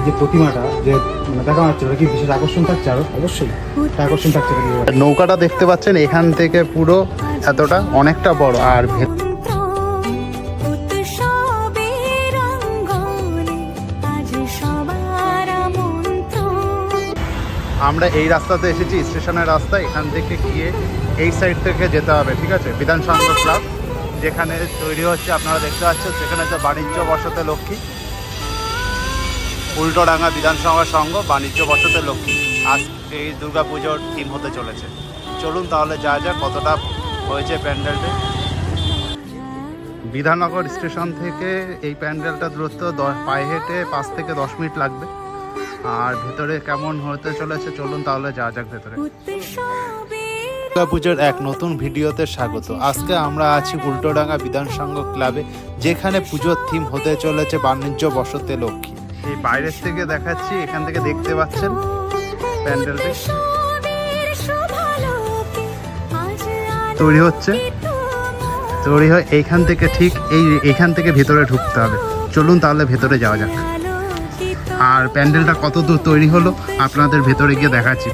যে প্রতিমাটা যে দেখা যাচ্ছে ওটা কি বিশেষ আকর্ষণ থাকছে? আরো অবশ্যই আকর্ষণ থাকছে। নৌকাটা দেখতে পাচ্ছেন এখান থেকে পুরো এতটা অনেকটা বড়। আর আমরা এই রাস্তাতে এসেছি, স্টেশনের রাস্তা। এখান থেকে গিয়ে এই সাইড থেকে যেতে হবে, ঠিক আছে? বিধান সংঘ ক্লাব যেখানে তৈরি হচ্ছে আপনারা দেখতে পাচ্ছেন, সেখানে হচ্ছে বাণিজ্য বসতে লক্ষ্মী, উল্টোডাঙ্গা বিধানসভা সংঘ বাণিজ্য বসতে লক্ষ্মী। আজ এই দুর্গাপুজোর থিম হতে চলেছে। চলুন তাহলে যা যা কতটা হয়েছে প্যান্ডেলটা। বিধাননগর স্টেশন থেকে এই প্যান্ডেলটা দূরত্ব পায়ে হেঁটে 5 থেকে 10 মিনিট লাগবে। আর ভেতরে কেমন হতে চলেছে চলুন তাহলে যা যাক ভেতরে। দুর্গাপুজোর এক নতুন ভিডিওতে স্বাগত। আজকে আমরা আছি উল্টোডাঙ্গা বিধান সংঘ ক্লাবে, যেখানে পুজোর থিম হতে চলেছে বাণিজ্য বসতে লক্ষ্মী। এই বাইরের থেকে দেখাচ্ছি, এখান থেকে দেখতে পাচ্ছেন প্যান্ডেলটি তৈরি হচ্ছে। তৈরি হয় এইখান থেকে, ঠিক এইখান থেকে ভেতরে ঢুকতে হবে। চলুন তাহলে ভেতরে যাওয়া যাক। আর প্যান্ডেলটা কত দূর তৈরি হলো আপনাদের ভেতরে গিয়ে দেখাচ্ছি।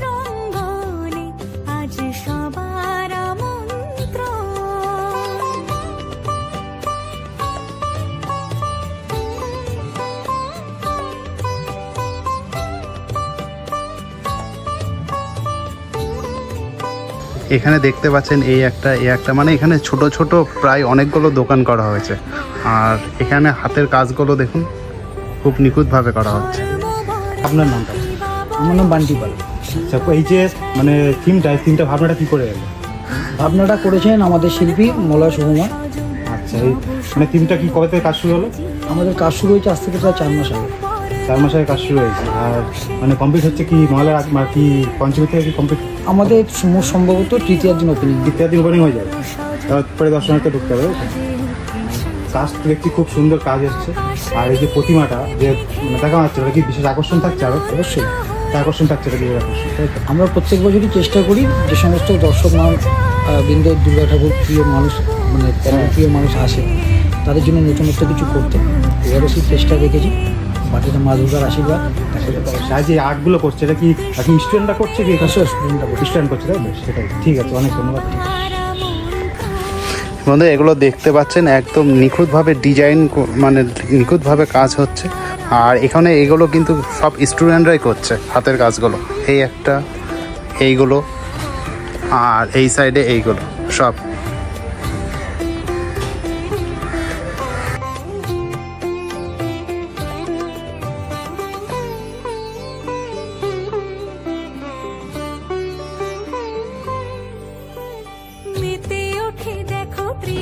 এখানে দেখতে পাচ্ছেন এই একটা মানে এখানে ছোট ছোট প্রায় অনেকগুলো দোকান করা হয়েছে। আর এখানে হাতের কাজগুলো দেখুন খুব নিখুঁতভাবে করা হচ্ছে। আপনার নামটা? আমার নাম বান্টি পাল। এই যে মানে থিমটা ভাবনাটা কি করে এলো? ভাবনাটা করেছেন আমাদের শিল্পী মলয় সুকুমার। আচ্ছা, এই মানে থিমটা কি কবে থেকে কাজ শুরু হলো? আমাদের কাজ শুরু হয়েছে আজ থেকে প্রায় 4 মাস আগে। 4 মাস আগে কাজ শুরু হয়েছে। আর মানে কমপ্লিট হচ্ছে কি মহালয়ার কি পঞ্চমী থেকে কি কমপ্লিট? আমাদের সম্ভবত তৃতীয় দিন ওপেনিং হয়ে যাবে, তারপরে দর্শনার্থী ঢুকতে হবে। কাজ দেখছি খুব সুন্দর কাজ এসছে। আর এই যে প্রতিমাটা যে দেখা যাচ্ছে ওটা কি বিশেষ আকর্ষণ থাকছে? আরো অবশ্যই আকর্ষণ থাকছে। আমরা প্রত্যেক বছরই চেষ্টা করি যে সমস্ত দর্শক বৃন্দ দুর্গা ঠাকুর প্রিয় মানুষ মানে প্রিয় মানুষ আসে, তাদের জন্য নতুনত্ব কিছু করতে। এবারও সেই চেষ্টা রেখেছি। বাকিটা মা দুর্গার আশীর্বাদ। যে আর্টগুলো করছে এটা কি এখন স্টুডেন্টরা করছে কি? স্টুডেন্ট করছে, তাই? সেটাই, ঠিক আছে, অনেক ধন্যবাদ। বন্ধু এগুলো দেখতে পাচ্ছেন একদম নিখুঁতভাবে ডিজাইন, মানে নিখুঁতভাবে কাজ হচ্ছে। আর এখানে এগুলো কিন্তু সব স্টুডেন্টরাই করছে হাতের কাজগুলো। এইগুলো আর এই সাইডে এইগুলো সব।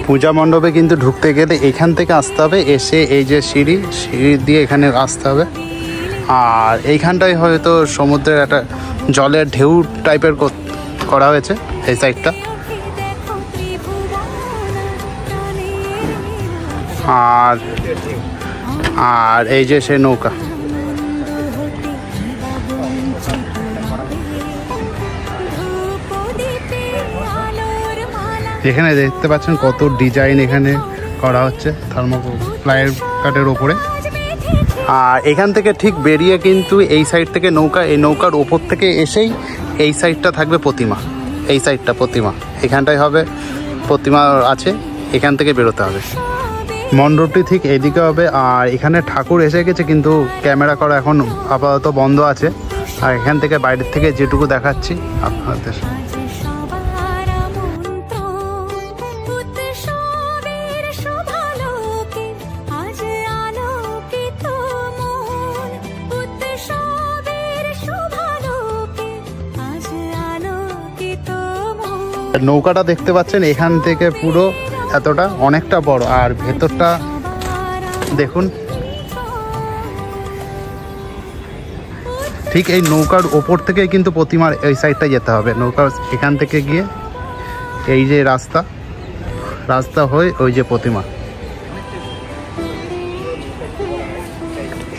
পূজা মণ্ডপে কিন্তু ঢুকতে গেলে এখান থেকে আসতে হবে, এসে এই যে সিঁড়ি দিয়ে এখানে আসতে হবে। আর এইখানটায় হয়তো সমুদ্রের একটা জলের ঢেউ টাইপের করা হয়েছে এই সাইডটা। আর এই যে সে নৌকা, এখানে দেখতে পাচ্ছেন কত ডিজাইন এখানে করা হচ্ছে থার্মোপ্লাই কাঠের ওপরে। আর এখান থেকে ঠিক বেরিয়ে কিন্তু এই সাইড থেকে নৌকা, এই নৌকার ওপর থেকে এসেই এই সাইডটা থাকবে প্রতিমা। এই সাইডটা প্রতিমা, এখানটায় হবে প্রতিমা আছে, এখান থেকে বেরোতে হবে। মণ্ডপটি ঠিক এদিকে হবে। আর এখানে ঠাকুর এসে গেছে কিন্তু ক্যামেরা করা এখন আপাতত বন্ধ আছে। আর এখান থেকে বাইরের থেকে যেটুকু দেখাচ্ছি আপনাদের। নৌকাটা দেখতে পাচ্ছেন এখান থেকে পুরো এতটা অনেকটা বড়। আর ভেতরটা দেখুন, ঠিক এই নৌকার ওপর থেকে কিন্তু প্রতিমার এই সাইডটা যেতে হবে। নৌকা এখান থেকে গিয়ে এই যে রাস্তা হয়ে ওই যে প্রতিমা,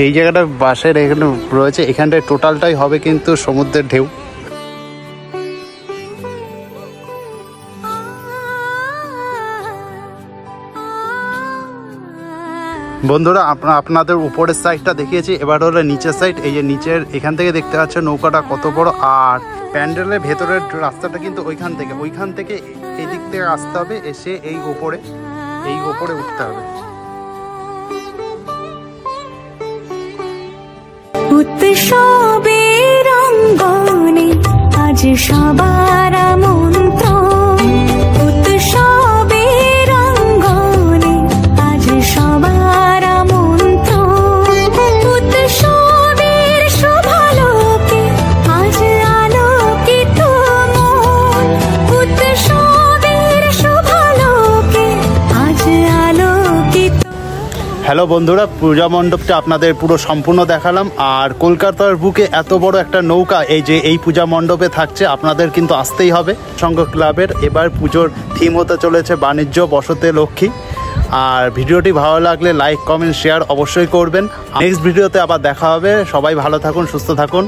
এই জায়গাটা বাসের এখানে রয়েছে। এখানটায় টোটালটাই হবে কিন্তু সমুদ্রের ঢেউ। বন্ধুরা আপনাদের উপরের সাইডটা দেখিয়েছি, এবার হলো নিচের সাইড। এই যে নিচের এখান থেকে দেখতে পাচ্ছেন নৌকাটা কত বড়। আর প্যান্ডেলের ভেতরের রাস্তাটা কিন্তু ওইখান থেকে এই দিক থেকে আসতে হবে, এসে এই ওপরে উঠতে হবে। উৎসবের অঙ্গনে আজ সবার আমন্ত্রণ, উৎসবের অঙ্গনে আজ সবার আমন্ত্রণ, উৎসবের শোভালোকে আজ আলোকিত মন, উৎসবের শোভালোকে আজ আলোকিত। হ্যালো বন্ধুরা, পূজা মণ্ডপটা আপনাদের পুরো সম্পূর্ণ দেখালাম। আর কলকাতার বুকে এত বড় একটা নৌকা এই পূজা মণ্ডপে থাকছে, আপনাদের কিন্তু আসতেই হবে। সংঘ ক্লাবের এবার পুজোর থিম হতে চলেছে বাণিজ্য বসতে লক্ষ্মী। আর ভিডিওটি ভালো লাগলে লাইক কমেন্ট শেয়ার অবশ্যই করবেন। নেক্সট ভিডিওতে আবার দেখা হবে। সবাই ভালো থাকুন, সুস্থ থাকুন।